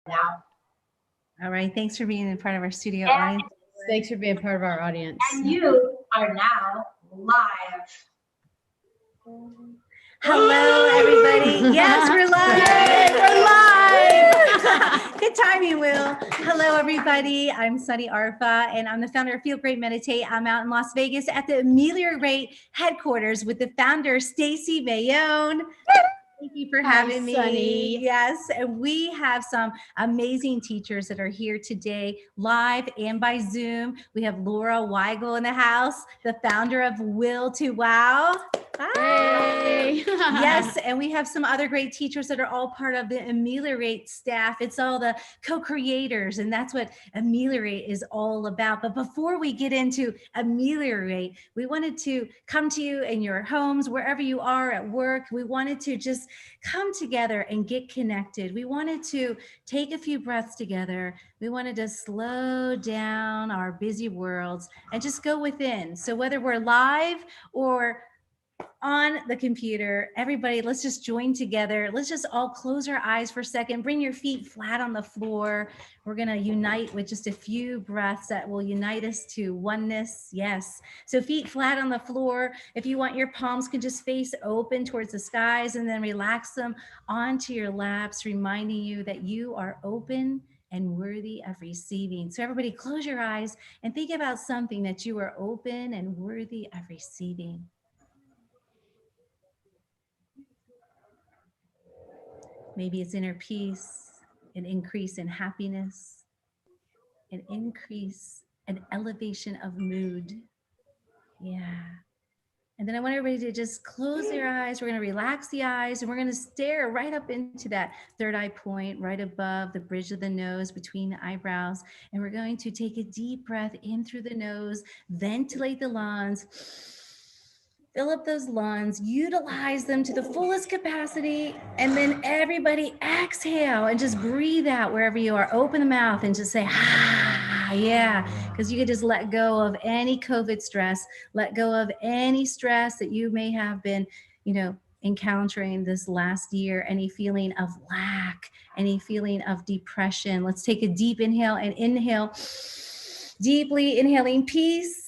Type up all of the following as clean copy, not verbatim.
now. All right. Thanks for being a part of our studio And, audience. Thanks for being part of our audience. and you are now live. Hello, everybody. Yes, we're live. We're live. Good timing, Will. Hello, everybody. I'm Sunny Arfa, and I'm the founder of Feel Great Meditate. I'm out in Las Vegas at the Ameliorate headquarters with the founder, Stacy Bayonne. Thank you for having me. Sunny. Yes, and we have some amazing teachers that are here today, live and by Zoom. We have Laura Weigel in the house, the founder of Will to Wow. Hey. Yes, and we have some other great teachers that are all part of the Ameliorate staff. It's all the co-creators, and that's what Ameliorate is all about. But before we get into Ameliorate, we wanted to come to you in your homes, wherever you are at work. We wanted to just come together and get connected. We wanted to take a few breaths together. We wanted to slow down our busy worlds and just go within. So whether we're live or on the computer, everybody, let's just join together. Let's just all close our eyes for a second. Bring your feet flat on the floor. We're going to unite with just a few breaths that will unite us to oneness. Yes. So feet flat on the floor. If you want, your palms can just face open towards the skies, and then relax them onto your laps, reminding you that you are open and worthy of receiving. So everybody, close your eyes and think about something that you are open and worthy of receiving. Maybe it's inner peace, an increase in happiness, an increase, an elevation of mood. Yeah. And then I want everybody to just close their eyes. We're going to relax the eyes, and we're going to stare right up into that third eye point, right above the bridge of the nose, between the eyebrows. And we're going to take a deep breath in through the nose, ventilate the lungs. Fill up those lungs, utilize them to the fullest capacity, and then everybody exhale and just breathe out wherever you are. Open the mouth and just say, ah, yeah, because you can just let go of any COVID stress, let go of any stress that you may have been, encountering this last year, any feeling of lack, any feeling of depression. Let's take a deep inhale and inhale, deeply inhaling peace.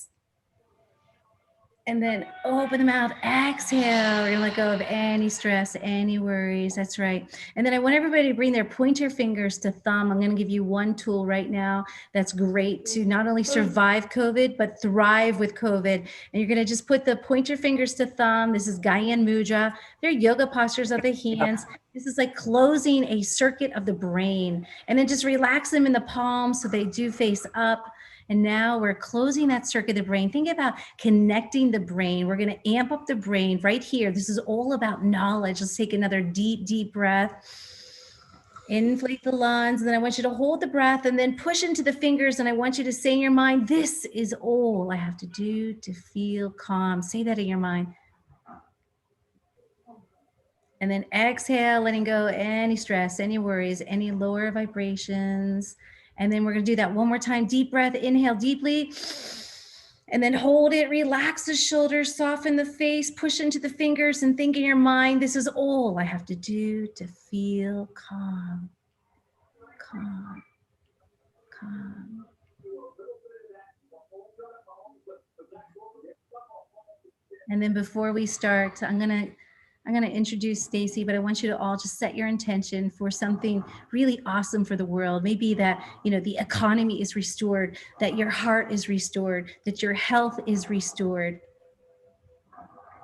And then open the mouth, exhale. We're gonna let go of any stress, any worries. That's right. And then I want everybody to bring their pointer fingers to thumb. I'm gonna give you one tool right now that's great to not only survive COVID, but thrive with COVID. And you're gonna just put the pointer fingers to thumb. This is Gyan Mudra. They're yoga postures of the hands. This is like closing a circuit of the brain. And then just relax them in the palms so they do face up. And now we're closing that circuit of the brain. Think about connecting the brain. We're going to amp up the brain right here. This is all about knowledge. Let's take another deep, deep breath. Inflate the lungs. And then I want you to hold the breath and then push into the fingers. And I want you to say in your mind, this is all I have to do to feel calm. Say that in your mind. And then exhale, letting go any stress, any worries, any lower vibrations. And then we're going to do that one more time. Deep breath, inhale deeply. And then hold it, relax the shoulders, soften the face, push into the fingers, and think in your mind, this is all I have to do to feel calm, calm, calm. And then before we start, I'm going to introduce Stacy, but I want you to all just set your intention for something really awesome for the world. Maybe that, the economy is restored, that your heart is restored, that your health is restored,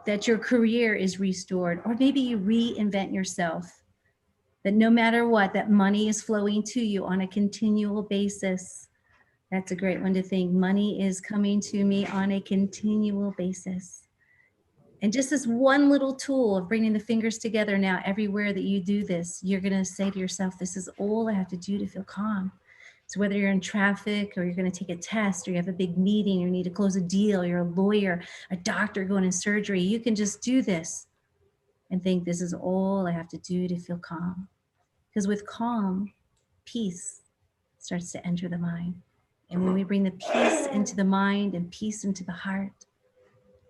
that your career is restored, or maybe you reinvent yourself, that no matter what, that money is flowing to you on a continual basis. That's a great one to think. Money is coming to me on a continual basis. And just this one little tool of bringing the fingers together now, everywhere that you do this, you're going to say to yourself, this is all I have to do to feel calm. So whether you're in traffic or you're going to take a test or you have a big meeting, you need to close a deal, you're a lawyer, a doctor going in surgery, you can just do this and think this is all I have to do to feel calm. Because with calm, peace starts to enter the mind. And when we bring the peace into the mind and peace into the heart,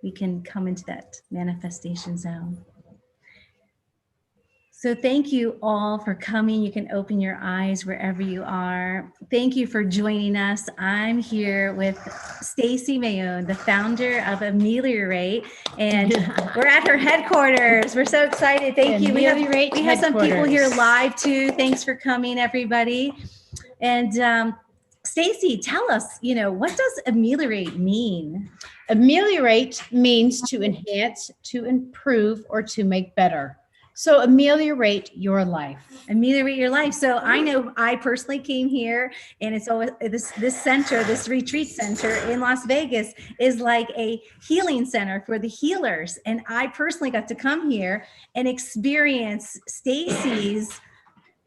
we can come into that manifestation zone. So thank you all for coming. You can open your eyes wherever you are. Thank you for joining us. I'm here with Stacy Mayone, the founder of Ameliorate, and we're at her headquarters. We're so excited. Thank you. We have some people here live too. Thanks for coming, everybody. And Stacy, tell us, what does ameliorate mean? Ameliorate means to enhance, to improve, or to make better. So ameliorate your life. Ameliorate your life. So I know I personally came here, and it's always this center, this retreat center in Las Vegas is like a healing center for the healers. And I personally got to come here and experience Stacy's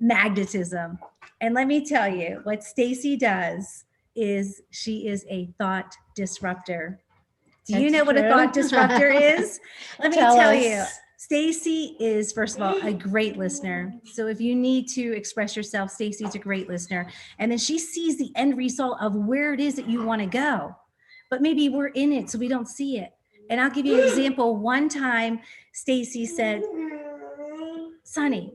magnetism. And let me tell you, what Stacy does is she is a thought disruptor. Do you know what a thought disruptor is? Let me tell you. Stacy is, first of all, a great listener. So if you need to express yourself, Stacy's a great listener. And then she sees the end result of where it is that you want to go. But maybe we're in it, so we don't see it. And I'll give you an example. One time, Stacy said, Sonny,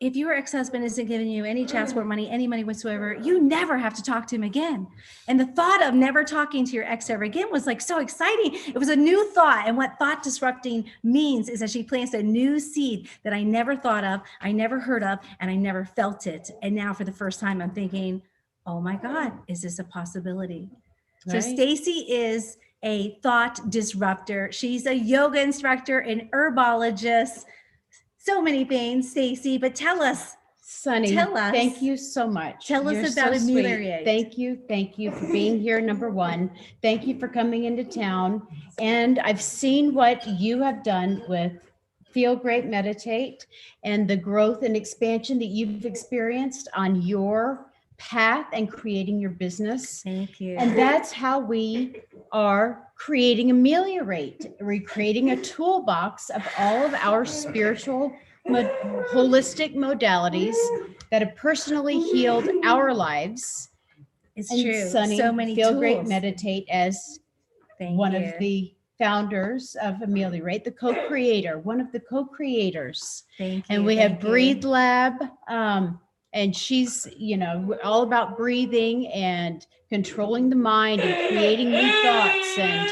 if your ex-husband isn't giving you any child support money, any money whatsoever, you never have to talk to him again. And the thought of never talking to your ex ever again was like so exciting. It was a new thought. And what thought disrupting means is that she plants a new seed that I never thought of, I never heard of, and I never felt it. And now for the first time, I'm thinking, oh my God, is this a possibility? Right. So Stacy is a thought disruptor. She's a yoga instructor, an herbologist, so many things, Stacy, but tell us, Sonny, thank you so much. Tell us about Ameliorate. Thank you for being here, number one. Thank you for coming into town. And I've seen what you have done with Feel Great Meditate and the growth and expansion that you've experienced on your path and creating your business. Thank you. And that's how we are creating Ameliorate. We're creating a toolbox of all of our spiritual, holistic modalities that have personally healed our lives. It's and true. Sonny, so many Feel tools. Great Meditate as one of the founders of Ameliorate, the co-creator, one of the co-creators. Thank you. And we have Breathe Lab. And she's, all about breathing and controlling the mind and creating new thoughts. And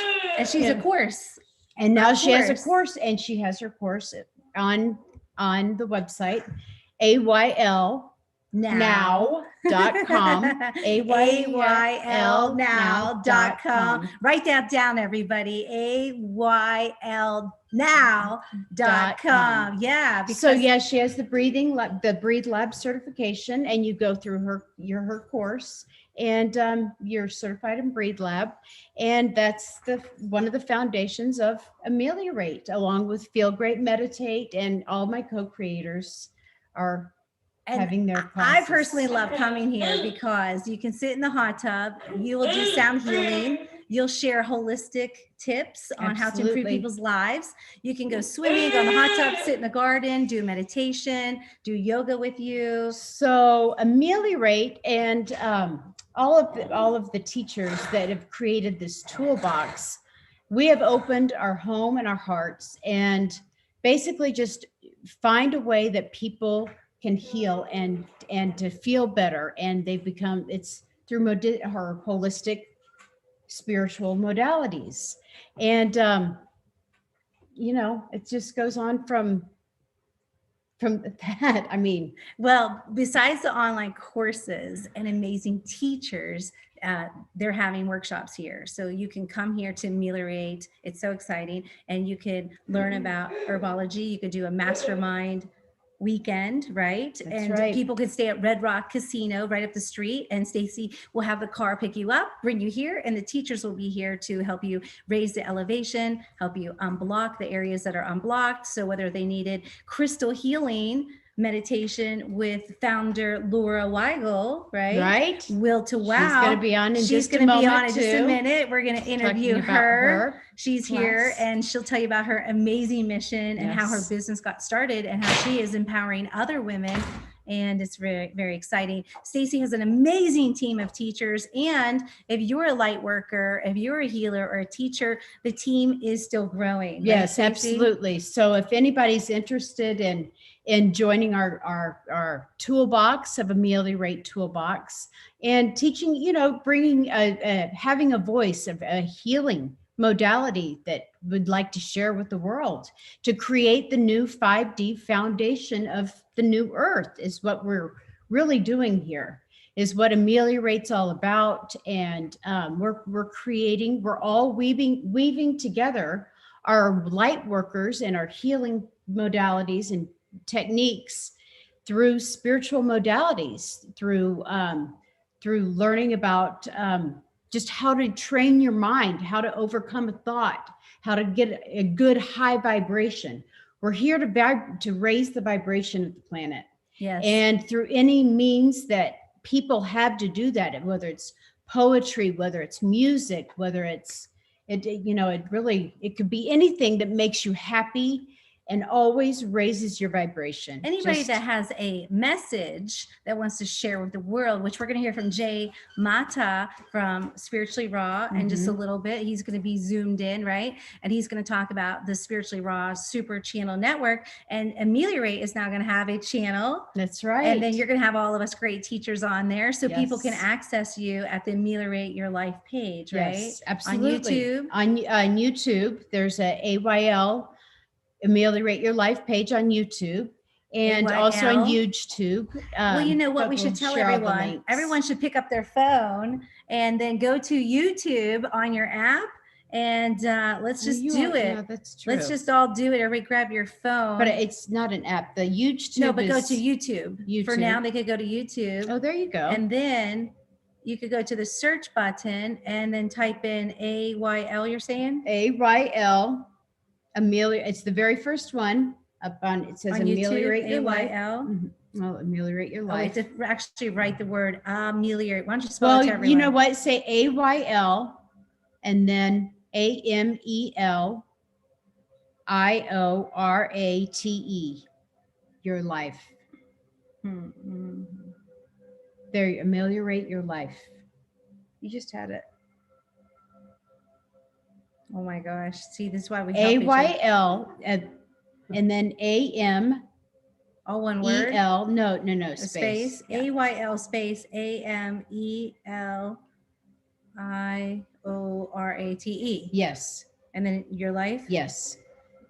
she's a course. And now she has a course, and she has her course on the website, aylnow.com. aylnow.com. Write that down, everybody. aylnow.com. Yeah. So she has the Breathe Lab certification, and you go through her course, and you're certified in Breathe Lab, and that's one of the foundations of Ameliorate, along with Feel Great Meditate, and all my co-creators are having their classes. I personally love coming here because you can sit in the hot tub, you will do sound healing, you'll share holistic tips on how to improve people's lives. You can go swimming, go in the hot tub, sit in the garden, do meditation, do yoga with you. So Ameliorate and all of the teachers that have created this toolbox, we have opened our home and our hearts, and basically just find a way that people can heal and to feel better, and it's through her holistic spiritual modalities. And it just goes on from that. I mean, well, besides the online courses and amazing teachers, they're having workshops here. So you can come here to Ameliorate. It's so exciting. And you could learn about herbology. You could do a mastermind weekend, right? People could stay at Red Rock Casino right up the street, and Stacy will have the car pick you up, bring you here, and the teachers will be here to help you raise the elevation, help you unblock the areas that are unblocked. So whether they needed crystal healing meditation with founder Laura Weigel, right? Will to Wow. She's going to be on in just a minute. We're going to interview her. She's here, and she'll tell you about her amazing mission and how her business got started and how she is empowering other women. And it's very, very exciting. Stacy has an amazing team of teachers. And if you're a light worker, if you're a healer or a teacher, the team is still growing. Yes, absolutely. So if anybody's interested in in joining our toolbox of Ameliorate toolbox and teaching, bringing having a voice of a healing modality that would like to share with the world to create the new 5D foundation of the new earth is what we're really doing here, is what Ameliorate's all about. And we're all weaving together our light workers and our healing modalities and techniques through spiritual modalities, through learning about just how to train your mind, how to overcome a thought, how to get a good high vibration. We're here to raise the vibration of the planet. Yes. And through any means that people have to do that, whether it's poetry, whether it's music, whether it's, it could be anything that makes you happy and always raises your vibration. Anybody that has a message that wants to share with the world, which we're going to hear from Jay Mata from Spiritually Raw in just a little bit. He's going to be zoomed in, right? And he's going to talk about the Spiritually Raw Super Channel Network. And Ameliorate is now going to have a channel. That's right. And then you're going to have all of us great teachers on there. So Yes. people can access you at the Ameliorate Your Life page, right? Yes, absolutely. On YouTube. On YouTube, there's a AYL, Ameliorate Your Life page on YouTube, and also on YouTube. Well, you know what but we should we'll tell share all the everyone? links. Everyone should pick up their phone and then go to YouTube on your app, and let's just do it. Yeah, that's true. Let's just all do it. Everybody grab your phone. But it's not an app. The YouTube. No, but go to YouTube. For YouTube. now, they could go to YouTube. Oh, there you go. And then you could go to the search button and then type in AYL, you're saying? AYL, it's the very first one up on, it says On Ameliorate YouTube, Your Life. AYL. Well, Ameliorate Your Oh, Life. wait, to actually write the word ameliorate. Why don't you spell Well, it to everyone? you know what? Say AYL and then AMELIORATE, Your Life. There, Ameliorate Your Life. You just had it. Oh my gosh. See, this is why we help each other. AYL and then AMEL. All one word? No, A space. space. AYL space AMELIORATE. Yes. And then your life? Yes.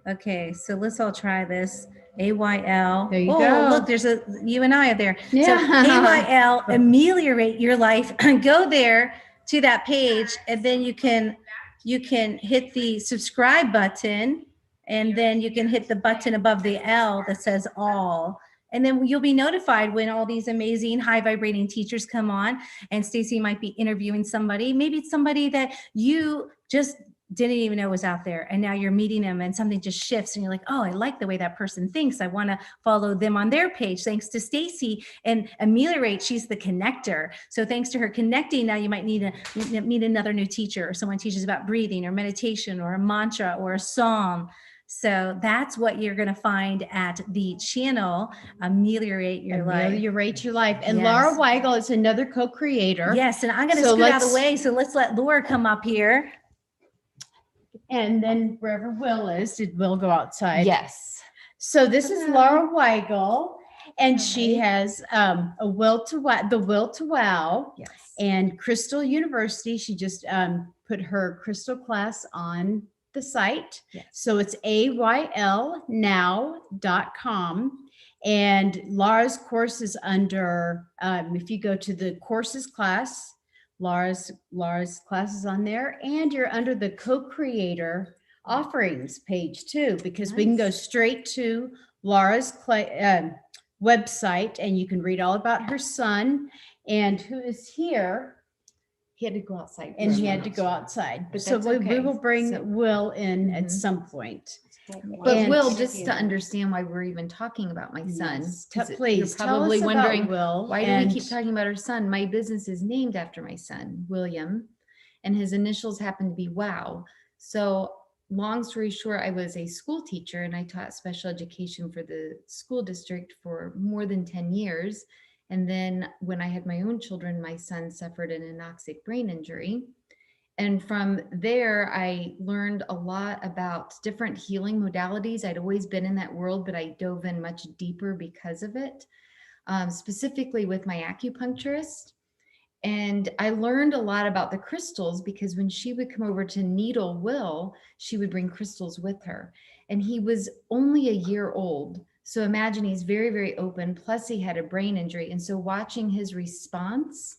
Okay, so let's all try this. AYL. There you oh, go. Look, there's you and I are there. Yeah. So AYL, Ameliorate Your Life. Go there to that page, and then you can hit the subscribe button, and then you can hit the button above the L that says all. And then you'll be notified when all these amazing high vibrating teachers come on, and Stacy might be interviewing somebody. Maybe it's somebody that you just didn't even know was out there, and now you're meeting them and something just shifts and you're like, oh, I like the way that person thinks. I want to follow them on their page. Thanks to Stacy and Ameliorate, she's the connector. So thanks to her connecting, now you might need another new teacher, or someone teaches about breathing or meditation or a mantra or a psalm. So that's what you're going to find at the channel, Ameliorate Your Life. Ameliorate Your Life. And Yes. Laura Weigel is another co-creator. Yes, and I'm going to So scoot out of the let's- way. So let's let Laura come up here. And then wherever Will is, did Will go outside? Yes. So this is Laura Weigel, and she has the Will to Wow, Yes. and Crystal University. She just put her crystal class on the site. Yes. So it's aylnow.com. And Laura's course is under, if you go to the courses class, Laura's class is on there, and you're under the co-creator offerings page too, because we can go straight to Laura's website, and you can read all about her son, and who is here. He had to go outside. And for a he had to minute. go outside. But So that's we okay. will bring So- Will in at Mhm. some point. But And- Will, just to understand why we're even talking about my son, Yes. 'cause Please you're tell probably us about wondering, Will. why do and we keep talking about our son? My business is named after my son, William, and his initials happen to be WOW. So long story short, I was a school teacher and I taught special education for the school district for more than 10 years. And then when I had my own children, my son suffered an anoxic brain injury. And from there, I learned a lot about different healing modalities. I'd always been in that world, but I dove in much deeper because of it, specifically with my acupuncturist. And I learned a lot about the crystals because when she would come over to needle Will, she would bring crystals with her. And he was only a year old. So imagine he's very, very open. Plus, he had a brain injury. And so watching his response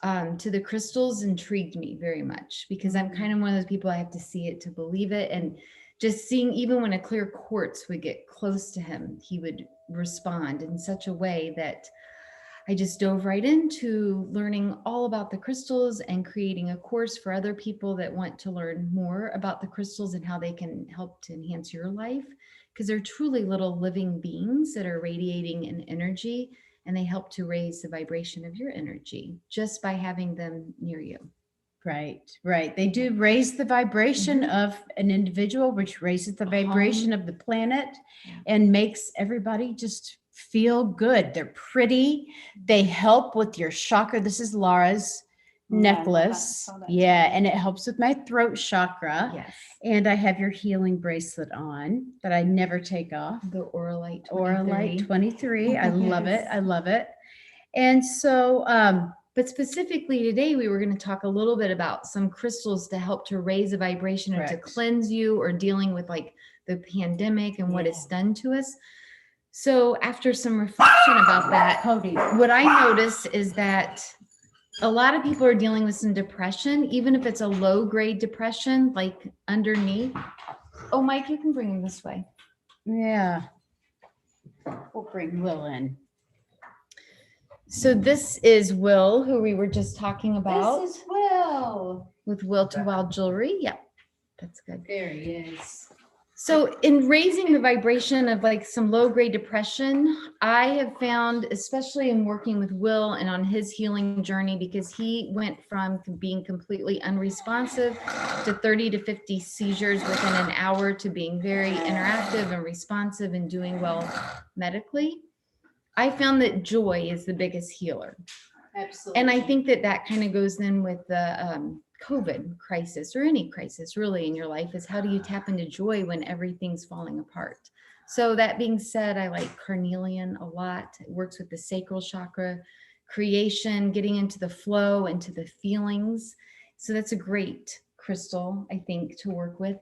to the crystals intrigued me very much because I'm kind of one of those people, I have to see it to believe it. And just seeing, even when a clear quartz would get close to him, he would respond in such a way that I just dove right into learning all about the crystals and creating a course for other people that want to learn more about the crystals and how they can help to enhance your life, because they're truly little living beings that are radiating an energy, and they help to raise the vibration of your energy just by having them near you. Right, right. They do raise the vibration of an individual, which raises the vibration of the planet and makes everybody just feel good. They're pretty. They help with your chakra. This is Laura's necklace. Yeah, and it helps with my throat chakra. Yes. And I have your healing bracelet on that I never take off. The Oralite 23. Oralite 23. I love it. I love it. And so, but specifically today, we were going to talk a little bit about some crystals to help to raise a vibration or to cleanse you, or dealing with like the pandemic and what it's done to us. So after some reflection about that, what I notice is that a lot of people are dealing with some depression, even if it's a low grade depression, like underneath. Oh, Mike, you can bring him this way. Yeah. We'll bring Will in. So this is Will, who we were just talking about. This is Will. With Will to Wild Jewelry. Yeah, that's good. There he is. So in raising the vibration of like some low grade depression, I have found, especially in working with Will and on his healing journey, because he went from being completely unresponsive to 30 to 50 seizures within an hour to being very interactive and responsive and doing well medically. I found that joy is the biggest healer. Absolutely. And I think that that kind of goes in with the COVID crisis, or any crisis really in your life, is how do you tap into joy when everything's falling apart? So that being said, I like carnelian a lot. It works with the sacral chakra, creation, getting into the flow, into the feelings. So that's a great crystal, I think, to work with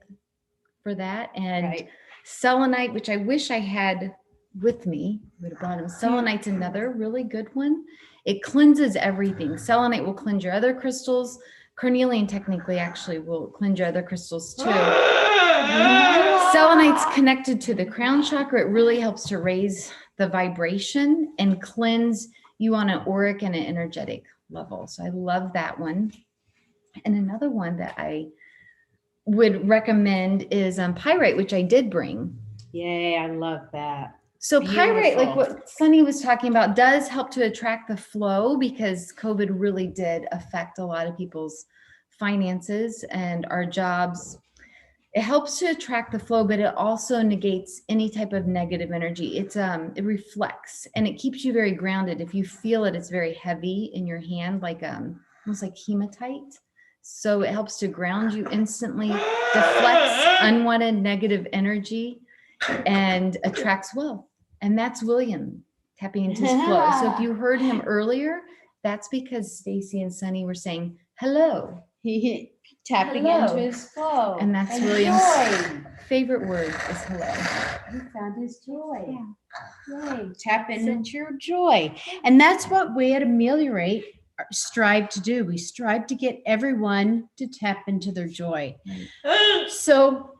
for that. And selenite, which I wish I had with me, would have brought him. Selenite's another really good one. It cleanses everything. Selenite will cleanse your other crystals. Carnelian technically actually will cleanse your other crystals too. Selenite's connected to the crown chakra. It really helps to raise the vibration and cleanse you on an auric and an energetic level. So I love that one. And another one that I would recommend is Pyrite, which I did bring. Yay, I love that. So Pyrite, like what Sunny was talking about, does help to attract the flow, because COVID really did affect a lot of people's finances and our jobs. It helps to attract the flow, but it also negates any type of negative energy. It reflects, and it keeps you very grounded. If you feel it, it's very heavy in your hand, like almost like hematite. So it helps to ground you instantly, deflects unwanted negative energy, and attracts wealth. And that's William tapping into his flow. So if you heard him earlier, that's because Stacy and Sunny were saying hello. He tapping into his flow. And that's William's favorite word is hello. He found his joy. Yeah. Yay. Tap into your joy. And that's what we at Ameliorate strive to do. We strive to get everyone to tap into their joy. So,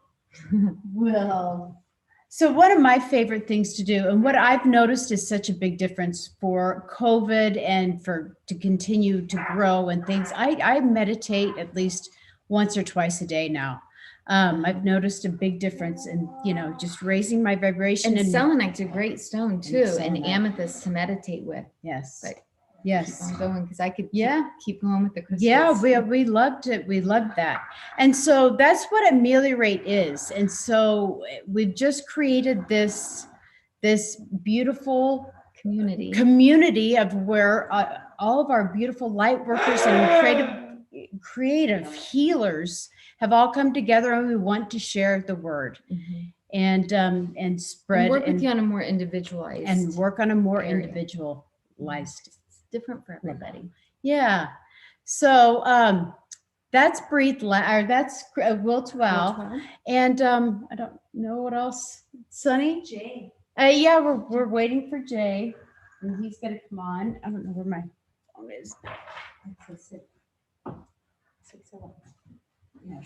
So one of my favorite things to do, and what I've noticed is such a big difference for COVID and to continue to grow and things, I meditate at least once or twice a day now. I've noticed a big difference in, just raising my vibration. And selenite's a great stone too, and amethyst to meditate with. Yes. But yes. Keep on going, because I could keep going with the crystals. Yeah, we loved it. We loved that. And so that's what Ameliorate is. And so we've just created this beautiful community of where all of our beautiful light workers and creative creative healers have all come together, and we want to share the word and spread And work with you on a more individualized and work on a more area. individualized. It's different for everybody. Yeah. So that's that's Will to Wow. And I don't know what else. Sonny? Jay. Yeah, we're waiting for Jay. And he's gonna come on. I don't know where my phone is. Yeah.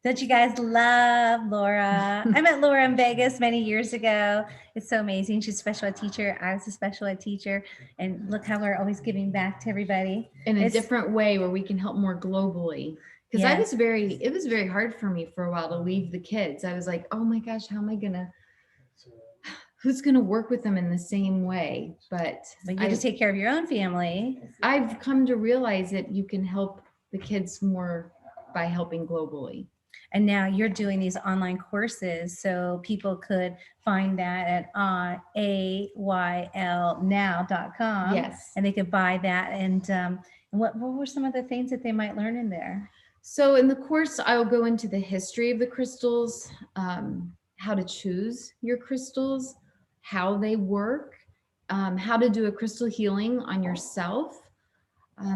Don't you guys love Laura? I met Laura in Vegas many years ago. It's so amazing. She's a special ed teacher. I was a special ed teacher. And look how we're always giving back to everybody. In a It's- different way where we can help more globally. Because Yes. it was very hard for me for a while to leave the kids. I was like, oh my gosh, who's gonna work with them in the same way? But But you just take care of your own family. I've come to realize that you can help the kids more by helping globally. And now you're doing these online courses, so people could find that at aylnow.com. Yes. And they could buy that. And what were some of the things that they might learn in there? So in the course, I'll go into the history of the crystals, how to choose your crystals, how they work, how to do a crystal healing on yourself.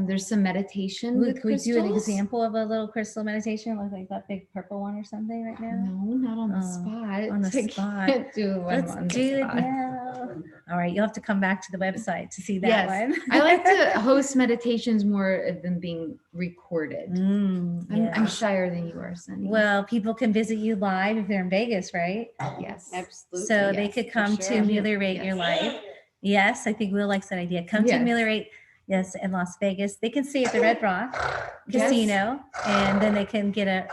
There's some meditation with Could we do an crystals. example of a little crystal meditation, like that big purple one or something right now? No, not on the Oh, spot. on the I spot. can't do one Let's on the do it spot. now. All right, you'll have to come back to the website to see that Yes. one. I like to host meditations more of them being recorded. I'm shyer than you are, Cindy. Well, people can visit you live if they're in Vegas, right? yes. Absolutely. So they yes, could for come sure. to Ameliorate your Yes. life. Yes, I think Will likes that idea. Come to Yes. Ameliorate, yes, in Las Vegas. They can stay at the Red Rock Yes. Casino, and then they can get a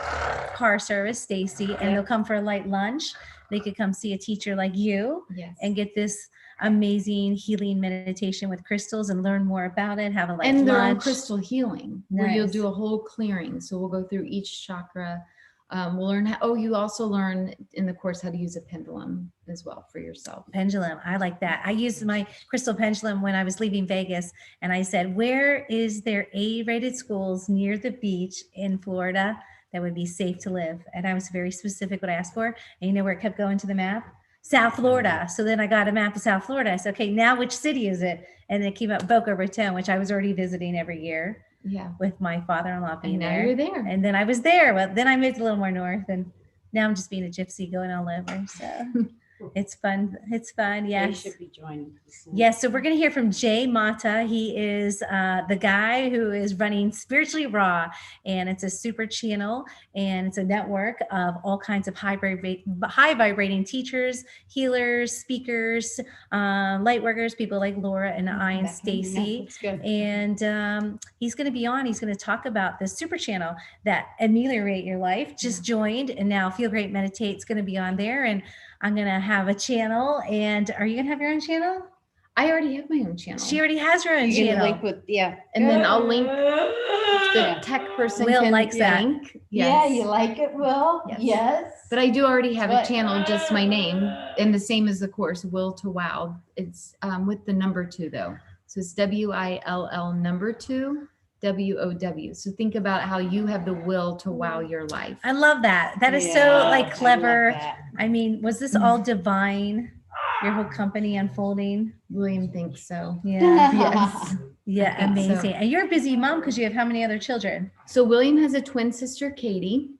car service, Stacy, and they'll come for a light lunch. They could come see a teacher like you Yes. and get this amazing healing meditation with crystals and learn more about it, have a light and their own lunch. crystal healing where you'll Nice. do a whole clearing. So we'll go through each chakra. We'll learn you also learn in the course how to use a pendulum as well for yourself. Pendulum. I like that. I used my crystal pendulum when I was leaving Vegas, and I said, where is there A-rated schools near the beach in Florida that would be safe to live? And I was very specific what I asked for. And you know where it kept going to the map? South Florida. So then I got a map of South Florida. I said, okay, now which city is it? And it came up Boca Raton, which I was already visiting every year Yeah. with my father-in-law being And now there. you're there. And then I was there. Well, then I moved a little more north, and now I'm just being a gypsy going all over. So it's fun. It's fun. They Yes. should be joining us. Yes. So we're going to hear from Jay Mata. He is the guy who is running Spiritually Raw, and it's a super channel, and it's a network of all kinds of high vibrating teachers, healers, speakers, light workers, people like Laura and I and Stacy. That's good. And he's going to be on. He's going to talk about the super channel that Ameliorate Your Life just joined, and now Feel Great Meditate's going to be on there. And I'm going to have a channel. And are you going to have your own channel? I already have my own channel. She already has her own You get a channel. link with, yeah. and then I'll link the tech person. Will can likes that. link. Yeah, Yes. you like it, Will? Yes. Yes. But I do already have a What? channel, just my name, and the same as the course, Will to Wow. It's with the number 2 though. So it's WILL number 2 WOW. So think about how you have the will to wow your life. I love that. That is so Yeah, like I love clever. that. I mean, was this all divine? Your whole company unfolding? William thinks so. Yeah. Yes. Yeah. I think so. Amazing. And you're a busy mom because you have how many other children? So William has a twin sister, Katie.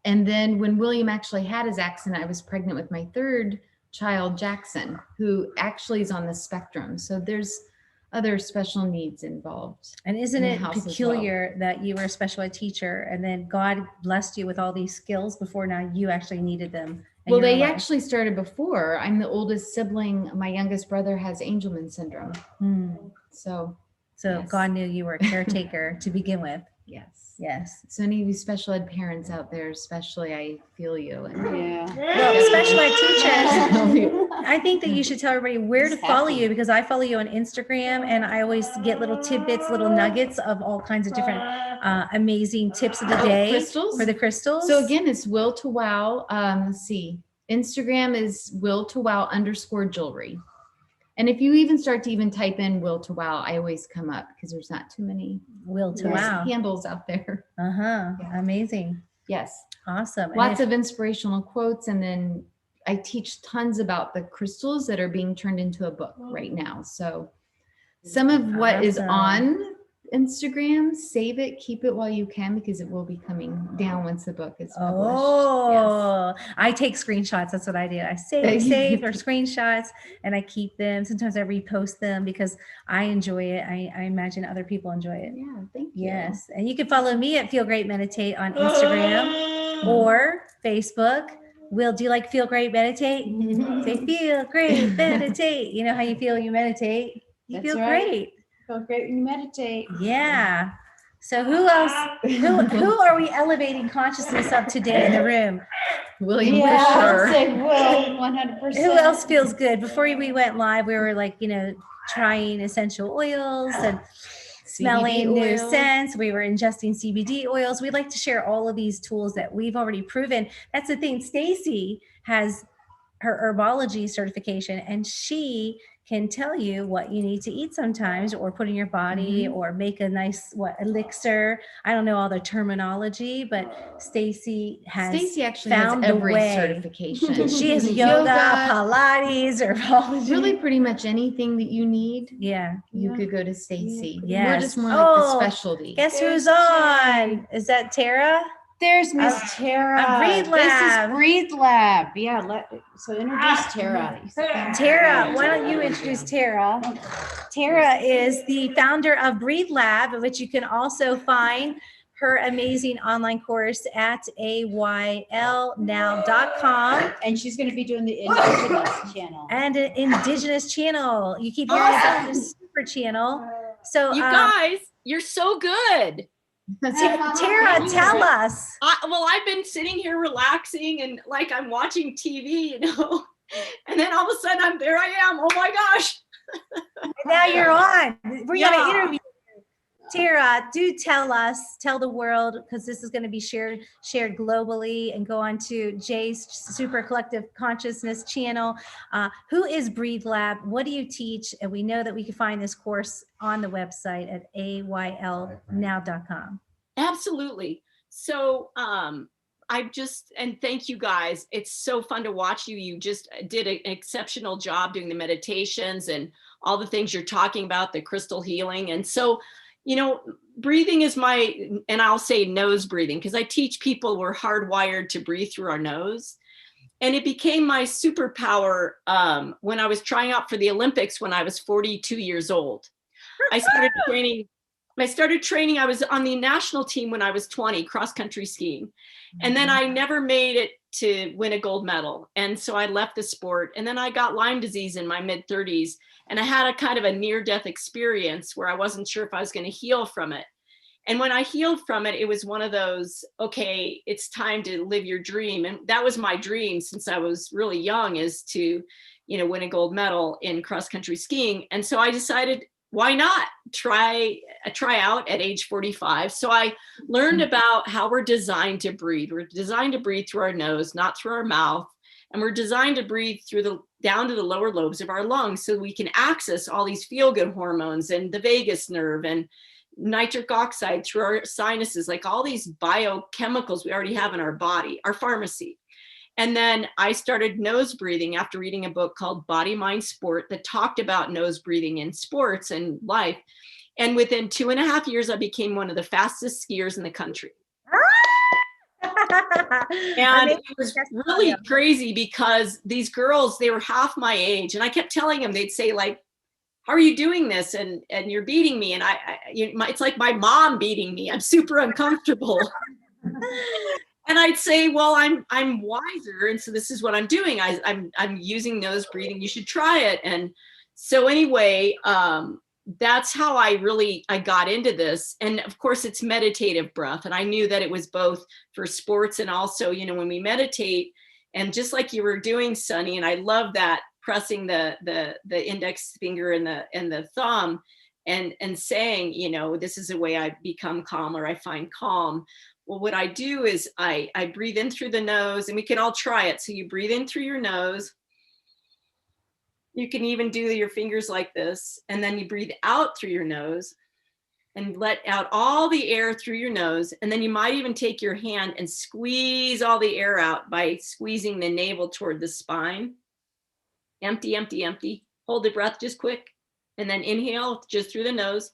And then when William actually had his accident, I was pregnant with my third child, Jackson, who actually is on the spectrum. So there's other special needs involved. And isn't in the it house as peculiar that you were a special ed teacher and then God blessed you with all these skills before now you actually needed them? in Well, your they life? actually started before. I'm the oldest sibling. My youngest brother has Angelman syndrome. Hmm. So, So Yes. God knew you were a caretaker to begin with. yes. Yes. So any of you special ed parents out there, especially, I feel you. And Yeah. Well, special ed teachers, I think that you should tell everybody where to Just follow happy. you, because I follow you on Instagram and I always get little tidbits, little nuggets of all kinds of different amazing tips of the day crystals? for the crystals. So again, it's Will to Wow. Let's see. Instagram is Will to Wow _ jewelry. And if you even start to even type in will to wow, I always come up because there's not too many Will to wow. handles out there. Yeah. Amazing. Yes. Awesome. Lots of inspirational quotes. And then I teach tons about the crystals that are being turned into a book right now. So some of what is on Instagram, save it, keep it while you can, because it will be coming down once the book is published. Oh, yes. I take screenshots. That's what I do. I save or screenshots and I keep them. Sometimes I repost them because I enjoy it. I imagine other people enjoy it. Yeah, thank you. Yes. And you can follow me at Feel Great Meditate on Instagram or Facebook. Will, do you like Feel Great Meditate? Say Feel Great Meditate. You know how you feel you meditate? You That's feel right. great. Feel great when you meditate. Yeah. So who else? Who are we elevating consciousness of today in the room? William, Yeah, for I sure. would say Will, 100%. Who else feels good? Before we went live, we were like, trying essential oils and smelling new scents. We were ingesting CBD oils. We'd like to share all of these tools that we've already proven. That's the thing. Stacy has her herbology certification, and she can tell you what you need to eat sometimes, or put in your body, or make a nice elixir. I don't know all the terminology, but Stacy actually found has the every way. certification. She has yoga, Pilates, herbology. Really pretty much anything that you need. Yeah. You could go to Stacy. Yes. We're just more like the specialty. Guess who's on? Is that Tara? There's Miss Tara. Breathe This Lab. is Breathe Lab. Yeah, so introduce Tara. Tara, why don't you introduce Tara? Tara is the founder of Breathe Lab, which you can also find her amazing online course at aylnow.com. And she's going to be doing the Indigenous channel. And an Indigenous channel. You keep hearing about this super channel. So you guys, you're so good. Tara, tell us. Well, I've been sitting here relaxing and like I'm watching TV, and then all of a sudden there I am. Oh my gosh. Now you're on. We're going to interview you. Tara, do tell the world, because this is going to be shared globally and go on to Jay's Super Collective Consciousness channel. Who is Breathe Lab? What do you teach? And we know that we can find this course on the website at aylnow.com. Absolutely. So and thank you guys. It's so fun to watch you. You just did an exceptional job doing the meditations and all the things you're talking about, the crystal healing. And so, breathing is and I'll say nose breathing, because I teach people we're hardwired to breathe through our nose. And it became my superpower when I was trying out for the Olympics when I was 42 years old. I started training. I was on the national team when I was 20, cross-country skiing. And then I never made it to win a gold medal. And so I left the sport. And then I got Lyme disease in my mid-30s. And I had a kind of a near-death experience where I wasn't sure if I was going to heal from it. And when I healed from it, it was one of those, okay, it's time to live your dream. And that was my dream since I was really young, is to, win a gold medal in cross-country skiing. And so I decided, why not try out at age 45? So I learned about how we're designed to breathe. We're designed to breathe through our nose, not through our mouth. And we're designed to breathe down to the lower lobes of our lungs so we can access all these feel-good hormones and the vagus nerve and nitric oxide through our sinuses, like all these biochemicals we already have in our body, our pharmacy. And then I started nose breathing after reading a book called Body, Mind, Sport that talked about nose breathing in sports and life. And within 2.5 years, I became one of the fastest skiers in the country. And it was really crazy because these girls, they were half my age. And I kept telling them, they'd say like, how are you doing this? And you're beating me. And it's like my mom beating me. I'm super uncomfortable. And I'd say, well, I'm wiser. And so this is what I'm doing. I'm using nose breathing. You should try it. And so anyway, that's how I got into this. And of course it's meditative breath. And I knew that it was both for sports and also, when we meditate, and just like you were doing, Sunny, and I love that, pressing the index finger and the thumb and saying, this is a way I become calm, or I find calm. Well, what I do is I breathe in through the nose, and we can all try it. So you breathe in through your nose. You can even do your fingers like this, and then you breathe out through your nose and let out all the air through your nose. And then you might even take your hand and squeeze all the air out by squeezing the navel toward the spine. Empty, empty, empty. Hold the breath just quick. And then inhale just through the nose.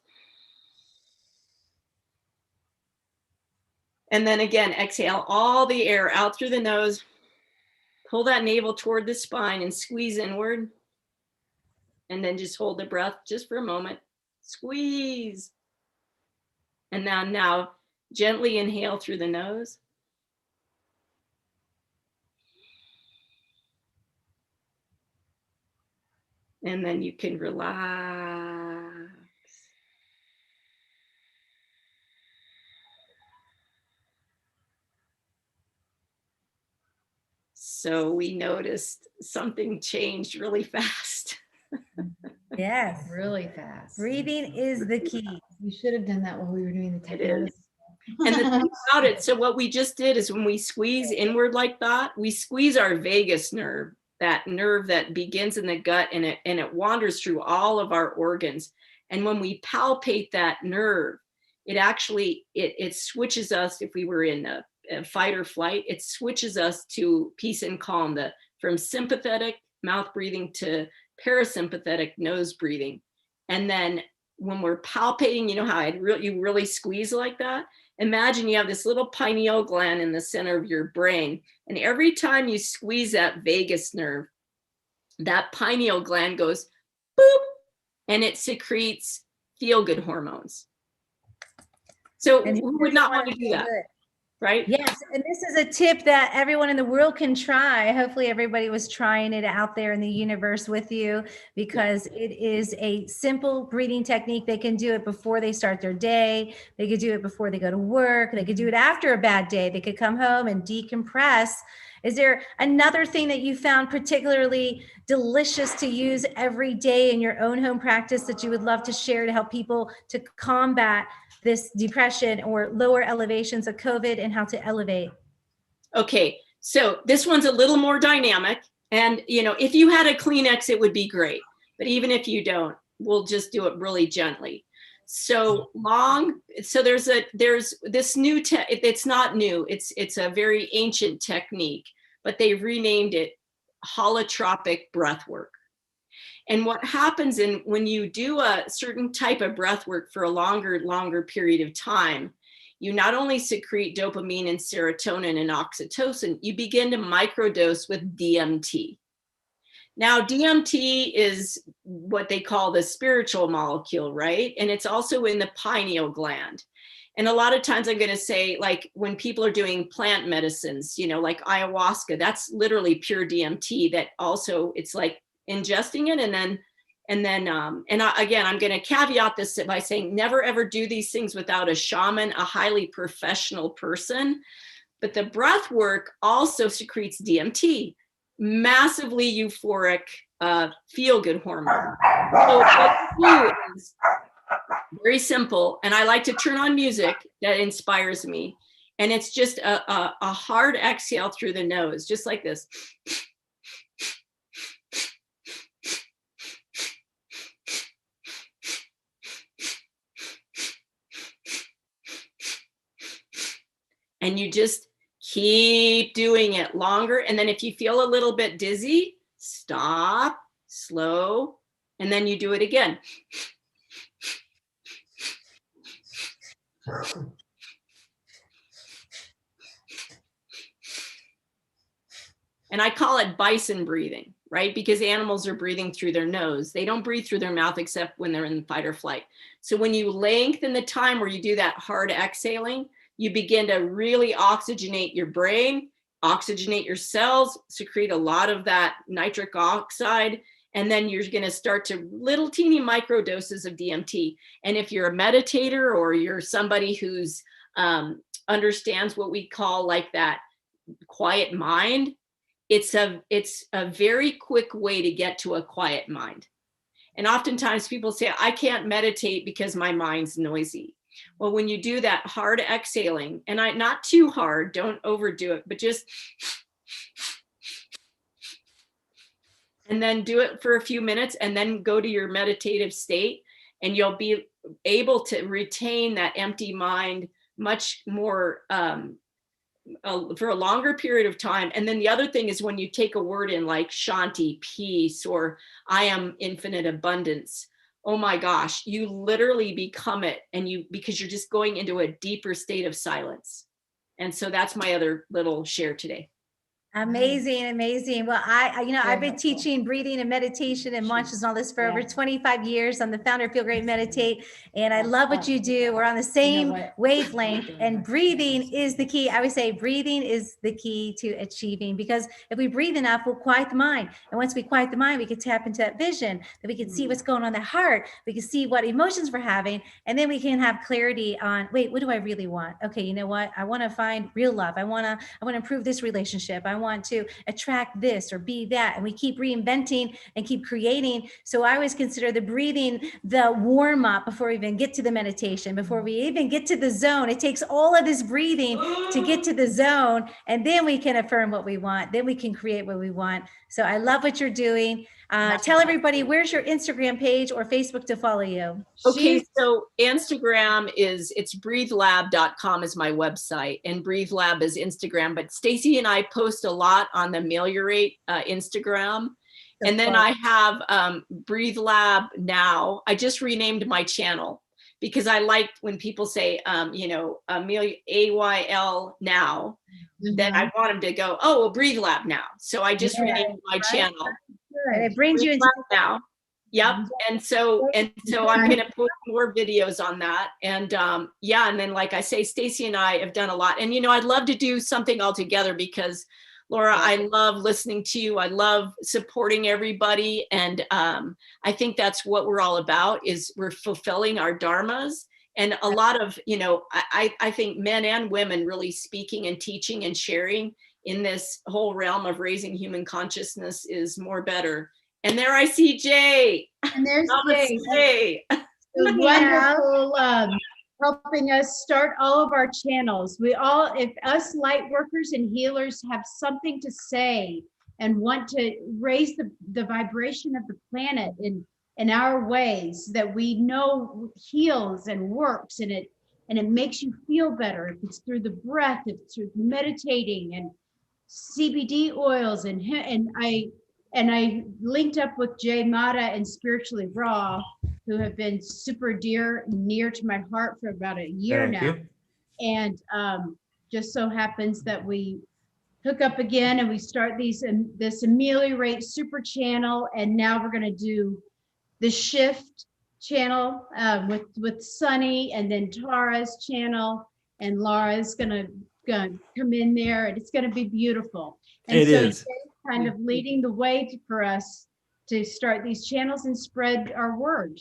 And then again, exhale all the air out through the nose. Pull that navel toward the spine and squeeze inward. And then just hold the breath just for a moment. Squeeze. And now gently inhale through the nose. And then you can relax. So we noticed something changed really fast. Yes. Really fast. Breathing is the key. We should have done that while we were doing the technology. And the thing about it, so what we just did is when we squeeze inward like that, we squeeze our vagus nerve, that nerve that begins in the gut, and it wanders through all of our organs. And when we palpate that nerve, it actually, it switches us, if we were in a fight or flight, it switches us to peace and calm, from sympathetic mouth breathing to parasympathetic nose breathing. And then when we're palpating, you know how you really squeeze like that? Imagine you have this little pineal gland in the center of your brain. And every time you squeeze that vagus nerve, that pineal gland goes boop, and it secretes feel-good hormones. So who would not want to do that? Right? Yes, and this is a tip that everyone in the world can try. Hopefully everybody was trying it out there in the universe with you, because it is a simple breathing technique. They can do it before they start their day. They could do it before they go to work. They could do it after a bad day. They could come home and decompress. Is there another thing that you found particularly delicious to use every day in your own home practice that you would love to share to help people to combat this depression or lower elevations of COVID, and how to elevate? Okay, so this one's a little more dynamic. And if you had a Kleenex, it would be great. But even if you don't, we'll just do it really gently. So there's this new it's not new, it's a very ancient technique, but they've renamed it holotropic breath work. And what happens when you do a certain type of breath work for a longer period of time, you not only secrete dopamine and serotonin and oxytocin, you begin to microdose with DMT. Now, DMT is what they call the spiritual molecule, right? And it's also in the pineal gland. And a lot of times I'm going to say, like, when people are doing plant medicines, like ayahuasca, that's literally pure DMT. That also, it's like ingesting it, again, I'm going to caveat this by saying never ever do these things without a shaman, a highly professional person. But the breath work also secretes DMT, massively euphoric, feel-good hormone. So what you do is very simple, and I like to turn on music that inspires me, and it's just a hard exhale through the nose, just like this. And you just keep doing it longer. And then if you feel a little bit dizzy, stop, slow, and then you do it again. And I call it bison breathing, right? Because animals are breathing through their nose. They don't breathe through their mouth except when they're in fight or flight. So when you lengthen the time where you do that hard exhaling, you begin to really oxygenate your brain, oxygenate your cells, secrete a lot of that nitric oxide, and then you're going to start to little teeny micro doses of DMT. And if you're a meditator or you're somebody who's understands what we call like that quiet mind, it's a very quick way to get to a quiet mind. And oftentimes people say, I can't meditate because my mind's noisy. Well, when you do that hard exhaling, and not too hard, don't overdo it, but just, and then do it for a few minutes and then go to your meditative state, and you'll be able to retain that empty mind much more for a longer period of time. And then the other thing is when you take a word in like Shanti, peace, or I am infinite abundance, oh my gosh, you literally become it, and because you're just going into a deeper state of silence. And so that's my other little share today. Amazing, amazing. Well, I've been teaching breathing and meditation and mantras and all this for over 25 years. I'm the founder of Feel Great Meditate, and I love what you do. We're on the same wavelength, and breathing is the key. I would say breathing is the key to achieving, because if we breathe enough, we'll quiet the mind. And once we quiet the mind, we can tap into that vision, that we can see what's going on in the heart. We can see what emotions we're having, and then we can have clarity on, wait, what do I really want? Okay, you know what? I want to find real love. I want to improve this relationship. I want to attract this or be that. And we keep reinventing and keep creating. So I always consider the breathing the warm up before we even get to the meditation, before we even get to the zone. It takes all of this breathing to get to the zone. And then we can affirm what we want. Then we can create what we want. So I love what you're doing. Tell everybody, where's your Instagram page or Facebook to follow you? Okay, so Instagram it's breathelab.com is my website, and Breathe Lab is Instagram. But Stacy and I post a lot on the Ameliorate Instagram. And then I have Breathe Lab now. I just renamed my channel because I like when people say, AYL now, then I want them to go, oh, well, Breathe Lab now. So I just renamed my channel. And it brings you into now. Yep. And so I'm going to put more videos on that. And and then like I say, Stacy and I have done a lot. And, I'd love to do something all together because, Laura, I love listening to you. I love supporting everybody. And I think that's what we're all about, is we're fulfilling our dharmas. And a lot of, I think men and women really speaking and teaching and sharing in this whole realm of raising human consciousness is more better. And there I see Jay. And there's Jay. So wonderful, helping us start all of our channels. If us light workers and healers have something to say and want to raise the vibration of the planet in our ways that we know heals and works, and it makes you feel better. If it's through the breath, if it's through meditating and CBD oils, and I linked up with Jay Mata and Spiritually Raw, who have been super near to my heart for about a year now. And just so happens that we hook up again and we start this Ameliorate super channel, and now we're going to do the Shift channel with Sunny, and then Tara's channel, and Laura's gonna come in there, and it's gonna be beautiful. And it is Jay's kind of leading the way for us to start these channels and spread our word.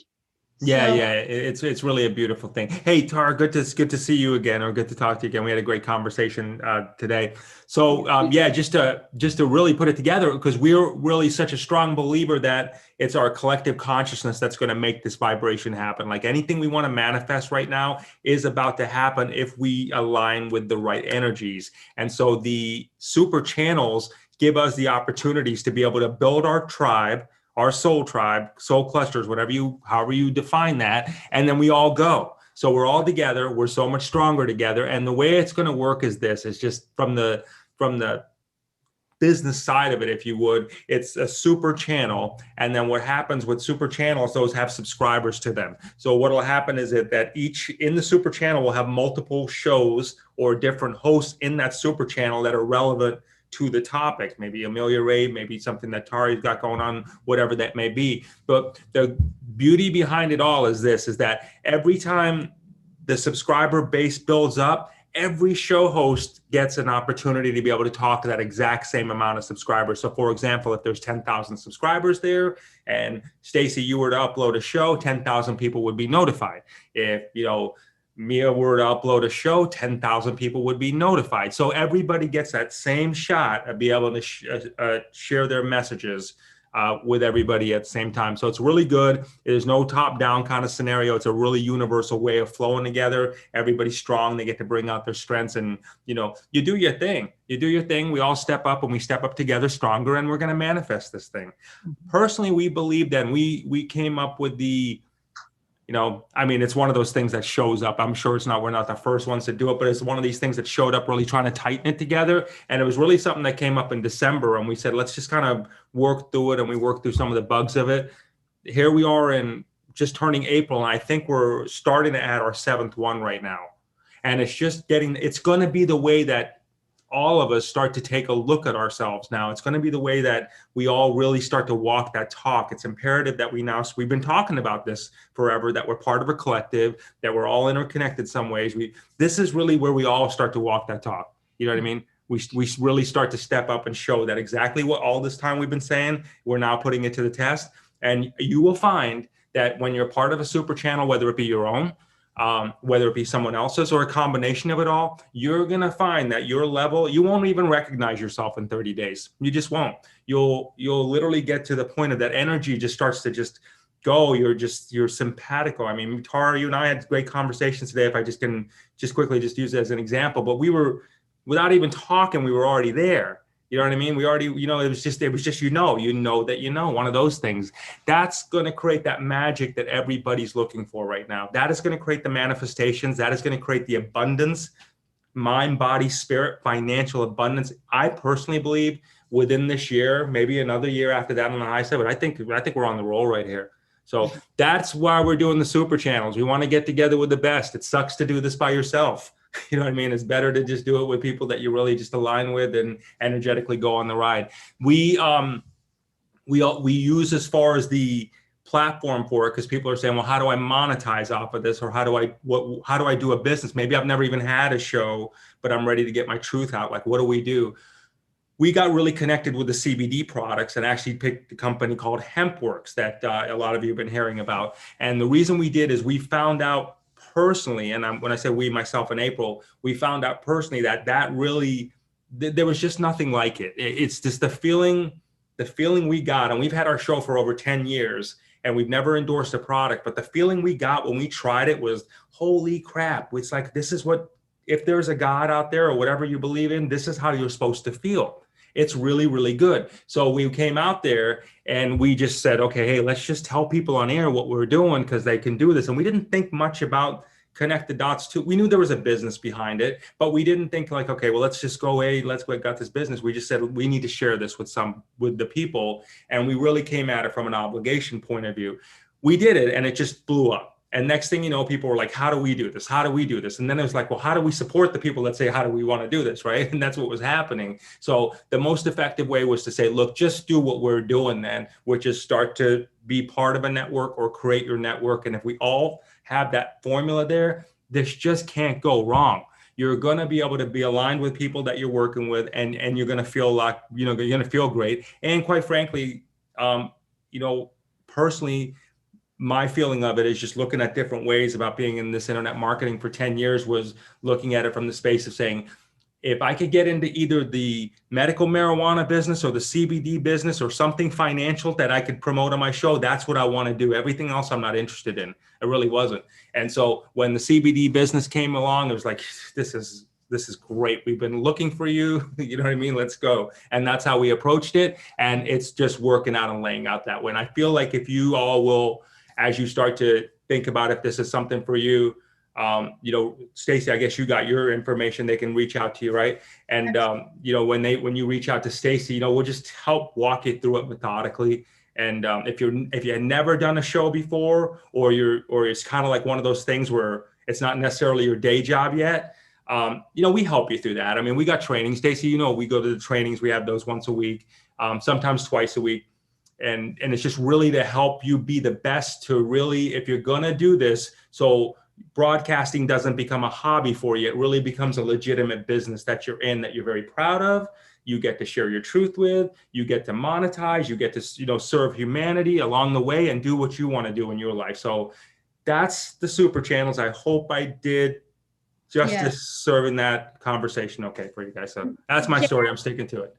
It's really a beautiful thing. Hey, Tara, good to see you again, or good to talk to you again. We had a great conversation today. So just to really put it together, because we're really such a strong believer that it's our collective consciousness that's going to make this vibration happen. Like anything we want to manifest right now is about to happen if we align with the right energies. And so the super channels give us the opportunities to be able to build our tribe, our soul tribe, soul clusters, however you define that. And then we all go. So we're all together. We're so much stronger together. And the way it's going to work is this. It's just from the business side of it, if you would, it's a super channel. And then what happens with super channels, those have subscribers to them. So what will happen is that each in the super channel will have multiple shows or different hosts in that super channel that are relevant to the topic, maybe Ameliorate, maybe something that Tari's got going on, whatever that may be. But the beauty behind it all is that every time the subscriber base builds up, every show host gets an opportunity to be able to talk to that exact same amount of subscribers. So for example, if there's 10,000 subscribers there and Stacy, you were to upload a show, 10,000 people would be notified. If, Mia were to upload a show, 10,000 people would be notified. So everybody gets that same shot of being able to share their messages with everybody at the same time. So it's really good. There's no top-down kind of scenario. It's a really universal way of flowing together. Everybody's strong. They get to bring out their strengths, and you do your thing. You do your thing. We all step up, and we step up together stronger, and we're going to manifest this thing. Personally, we believe that we came up with the, it's one of those things that shows up. I'm sure we're not the first ones to do it, but it's one of these things that showed up really trying to tighten it together. And it was really something that came up in December, and we said, let's just kind of work through it. And we worked through some of the bugs of it. Here we are in just turning April. And I think we're starting to add our 7th one right now. And it's just it's going to be the way that all of us start to take a look at ourselves now. It's going to be the way that we all really start to walk that talk. It's imperative that we've been talking about this forever, that we're part of a collective, that we're all interconnected some ways. This is really where we all start to walk that talk. You know what I mean? We really start to step up and show that exactly what all this time we've been saying, we're now putting it to the test. And you will find that when you're part of a super channel, whether it be your own, whether it be someone else's or a combination of it all, you're going to find that your level, you won't even recognize yourself in 30 days. You just won't. You'll literally get to the point of that energy just starts to just go. You're simpatico. I mean, Tara, you and I had great conversations today. If I just can just quickly just use it as an example, but we were, without even talking, we were already there. You know what I mean? We already, it was just that one of those things. That's going to create that magic that everybody's looking for right now. That is going to create the manifestations. That is going to create the abundance, mind, body, spirit, financial abundance. I personally believe within this year, maybe another year after that on the high side, but I think we're on the roll right here. So that's why we're doing the super channels. We want to get together with the best. It sucks to do this by yourself. You know what I mean? It's better to just do it with people that you really just align with and energetically go on the ride. We use, as far as the platform for it, because people are saying, well, how do I monetize off of this? Or how do I do a business? Maybe I've never even had a show, but I'm ready to get my truth out. Like, what do we do? We got really connected with the CBD products and actually picked a company called HempWorks that a lot of you have been hearing about. And the reason we did is we found out personally, and when I say we, myself and April, we found out personally that really, there was just nothing like it. It's just the feeling we got, and we've had our show for over 10 years and we've never endorsed a product, but the feeling we got when we tried it was, holy crap. It's like, this is what, if there's a God out there or whatever you believe in, this is how you're supposed to feel. It's really, really good. So we came out there and we just said, okay, hey, let's just tell people on air what we're doing because they can do this. And we didn't think much about connect the dots too. We knew there was a business behind it, but we didn't think like, okay, well, let's just go, hey, let's go got this business. We just said, we need to share this with the people. And we really came at it from an obligation point of view. We did it and it just blew up. And next thing you know, people were like, how do we do this? How do we do this? And then it was like, well, how do we support the people that say, how do we want to do this, right? And that's what was happening. So the most effective way was to say, look, just do what we're doing then, which is start to be part of a network or create your network. And if we all have that formula there, this just can't go wrong. You're going to be able to be aligned with people that you're working with, and you're going to feel like, you're going to feel great. And quite frankly, personally, my feeling of it is just looking at different ways about being in this internet marketing for 10 years was looking at it from the space of saying, if I could get into either the medical marijuana business or the CBD business or something financial that I could promote on my show, that's what I want to do. Everything else I'm not interested in. It really wasn't. And so when the CBD business came along, it was like, this is great. We've been looking for you. You know what I mean? Let's go. And that's how we approached it. And it's just working out and laying out that way. And I feel like if you all will, as you start to think about if this is something for you, Stacey, I guess you got your information. They can reach out to you, right? And when you reach out to Stacey, we'll just help walk you through it methodically. And if you had never done a show before, or it's kind of like one of those things where it's not necessarily your day job yet, we help you through that. I mean, we got trainings, Stacey. We go to the trainings. We have those once a week, sometimes twice a week. And it's just really to help you be the best to really, if you're going to do this, so broadcasting doesn't become a hobby for you. It really becomes a legitimate business that you're in, that you're very proud of. You get to share your truth with, you get to monetize, you get to, serve humanity along the way and do what you want to do in your life. So that's the super channels. I hope I did just Yeah. to serving that conversation okay for you guys. So that's my story. I'm sticking to it.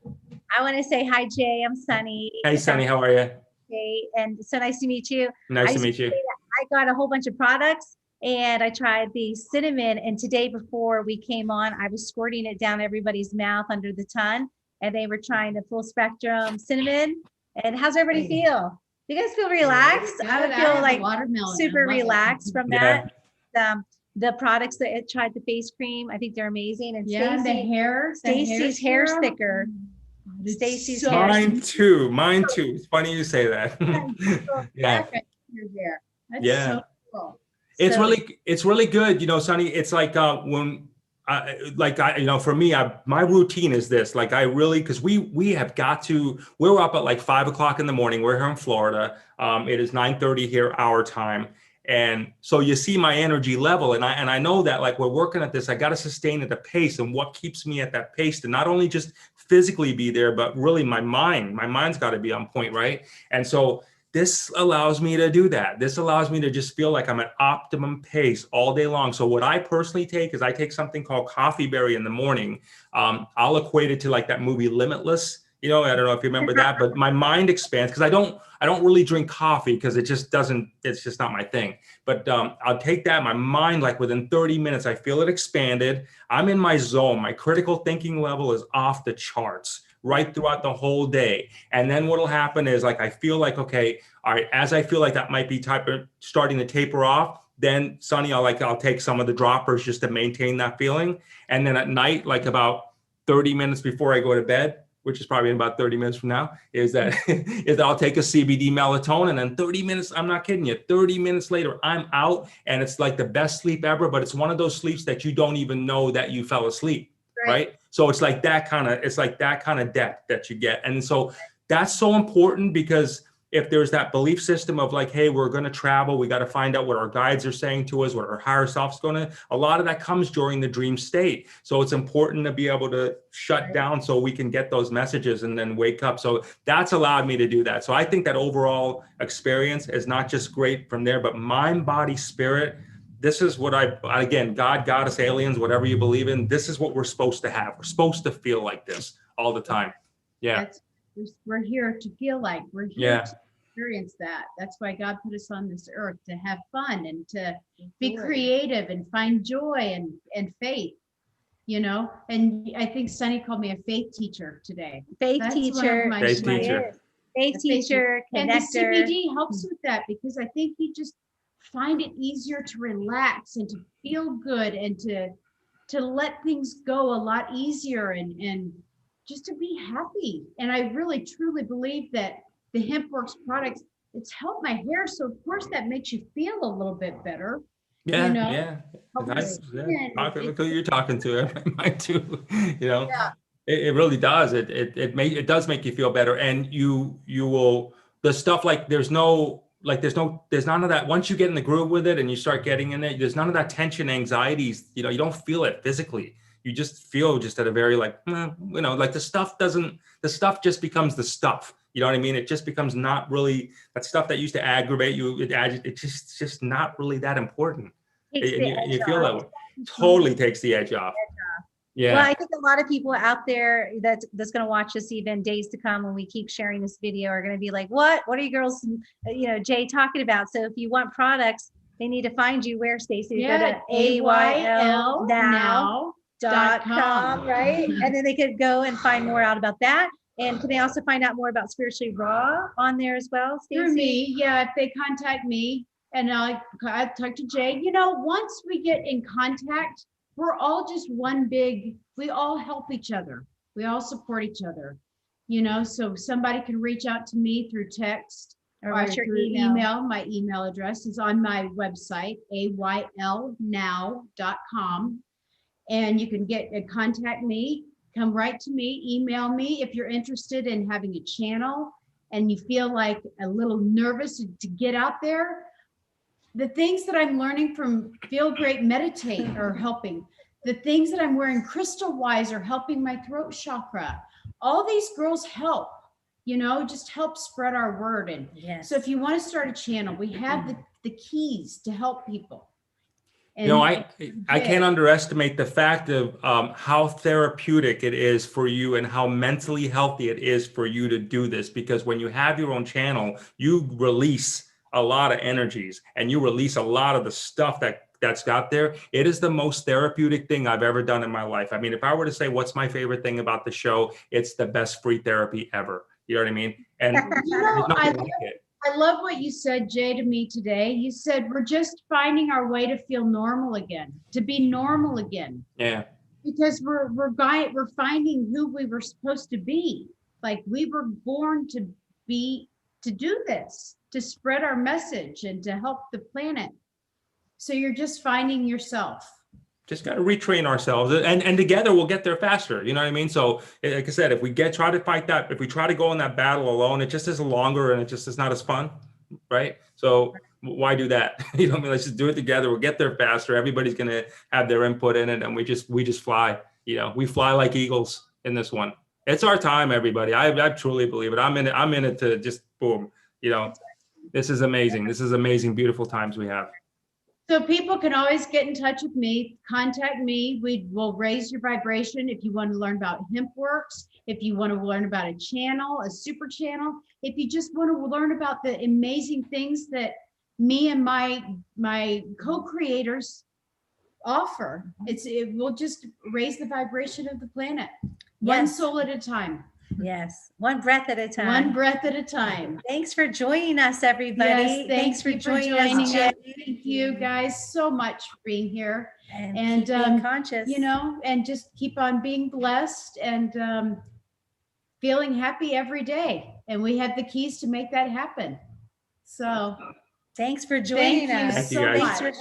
I want to say hi, Jay. I'm Sunny. Hey, Sunny, how are you? Jay, and so nice to meet you. Nice I to meet you. I got a whole bunch of products and I tried the cinnamon. And today before we came on, I was squirting it down everybody's mouth under the tongue and they were trying the full spectrum cinnamon. And how's everybody feel? Do you guys feel relaxed? Good. I would I feel have like watermelon. super I love it. relaxed from Yeah. that. The products that I tried, the face cream, I think they're amazing. And Yeah, the Stacey, hair. Stacey's hair's serum. thicker. It's Stacey's so hair. Mine too. Mine too. It's funny you say that. Yeah. perfect in your hair. That's Yeah. so cool. It's So- really good. You know, Sonny, it's like when for me, my routine is this, like I really, cause we have got to, we're up at like 5 o'clock in the morning. We're here in Florida. It is 9:30 here, our time. And so you see my energy level and I know that like we're working at this, I got to sustain at the pace, and what keeps me at that pace to not only just physically be there, but really my mind's got to be on point. Right. And so this allows me to do that. This allows me to just feel like I'm at optimum pace all day long. So what I personally take is I take something called coffee berry in the morning. I'll equate it to like that movie Limitless. You know, I don't know if you remember that, but my mind expands because I don't really drink coffee because it's just not my thing. But I'll take that, my mind, like within 30 minutes, I feel it expanded. I'm in my zone. My critical thinking level is off the charts right throughout the whole day. And then what'll happen is like, I feel like, okay, all right, as I feel like that might be starting to taper off, then Sonny, I'll take some of the droppers just to maintain that feeling. And then at night, like about 30 minutes before I go to bed, which is probably in about 30 minutes from now, is that I'll take a CBD melatonin, and then 30 minutes, I'm not kidding you, 30 minutes later, I'm out and it's like the best sleep ever, but it's one of those sleeps that you don't even know that you fell asleep, right? So it's like that kind of depth that you get. And so that's so important because if there's that belief system of like, hey, we're going to travel, we got to find out what our guides are saying to us, what our higher self's going to, a lot of that comes during the dream state. So it's important to be able to shut down so we can get those messages and then wake up. So that's allowed me to do that. So I think that overall experience is not just great from there, but mind, body, spirit. This is what again, God, goddess, aliens, whatever you believe in, this is what we're supposed to have. We're supposed to feel like this all the time. Yeah. We're here to feel like we're here to experience that. That's why God put us on this earth, to have fun and to be creative and find joy and faith, you know. And I think Sunny called me a faith teacher today. Faith That's teacher. one of my Faith strengths. teacher. Faith teacher, And the connector. CBD helps with that because I think you just find it easier to relax and to feel good and to let things go a lot easier and just to be happy. And I really truly believe that the HempWorks products, it's helped my hair. So of course that makes you feel a little bit better. Yeah, You know, yeah. help your skin. Look who you're talking to. Mine too. You know, Yeah. it really does. It does make you feel better, and you will. The stuff like there's none of that. Once you get in the groove with it and you start getting in it, there's none of that tension, anxieties. You know, you don't feel it physically. You just feel just at a very like, you know, like the stuff just becomes the stuff. You know what I mean? It just becomes not really that stuff that used to aggravate you. It's just not really that important. Takes the edge You feel off. that way. Totally takes the edge off. Yeah. Well, I think a lot of people out there that's going to watch this even days to come when we keep sharing this video are going to be like, what are you girls, you know, Jay talking about? So if you want products, they need to find you where, Stacey? Yeah, Go to AYLnow.com, right? And then they could go and find more out about that. And can they also find out more about Spiritually Raw on there as well, Through Stacey? me, yeah, if they contact me and I talk to Jay, you know, once we get in contact, we're all just we all help each other. We all support each other, you know, so somebody can reach out to me through text or what's your through email? My email address is on my website, AYLnow.com. And you can contact me, come right to me, email me if you're interested in having a channel and you feel like a little nervous to get out there. The things that I'm learning from Feel Great Meditate are helping. The things that I'm wearing crystal-wise are helping my throat chakra. All these girls help, you know, just help spread our word. And Yes. so if you want to start a channel, we have the keys to help people. You know, I can't underestimate the fact of how therapeutic it is for you and how mentally healthy it is for you to do this, because when you have your own channel, you release a lot of energies and you release a lot of the stuff that's got there. It is the most therapeutic thing I've ever done in my life. I mean, if I were to say what's my favorite thing about the show, it's the best free therapy ever. You know what I mean? And You know, there's nothing like it. I love what you said, Jay, to me today. You said we're just finding our way to feel normal again, to be normal again. Yeah. Because we're finding who we were supposed to be. Like we were born to do this, to spread our message and to help the planet. So you're just finding yourself. Just got to retrain ourselves, and together we'll get there faster. You know what I mean? So like I said, if we try to fight that, if we try to go in that battle alone, it just is longer and it just is not as fun, right? So why do that? You know what I mean? Let's just do it together. We'll get there faster. Everybody's going to have their input in it, and we just fly. You know, we fly like eagles in this one. It's our time, everybody. I truly believe it. I'm in it to just boom. You know, this is amazing. This is amazing, beautiful times we have. So people can always get in touch with me, contact me. We will raise your vibration if you want to learn about hemp works, if you want to learn about a channel, a super channel, if you just want to learn about the amazing things that me and my co-creators offer. It will just raise the vibration of the planet. One Yes. soul at a time. Yes, one breath at a time. One breath at a time. Thanks for joining us, everybody. Yes, Thanks for joining us, Jay. Thank you guys so much for being here. And keep being conscious. You know, and just keep on being blessed and feeling happy every day. And we have the keys to make that happen. So thanks for joining thank you us. so Thanks for much. having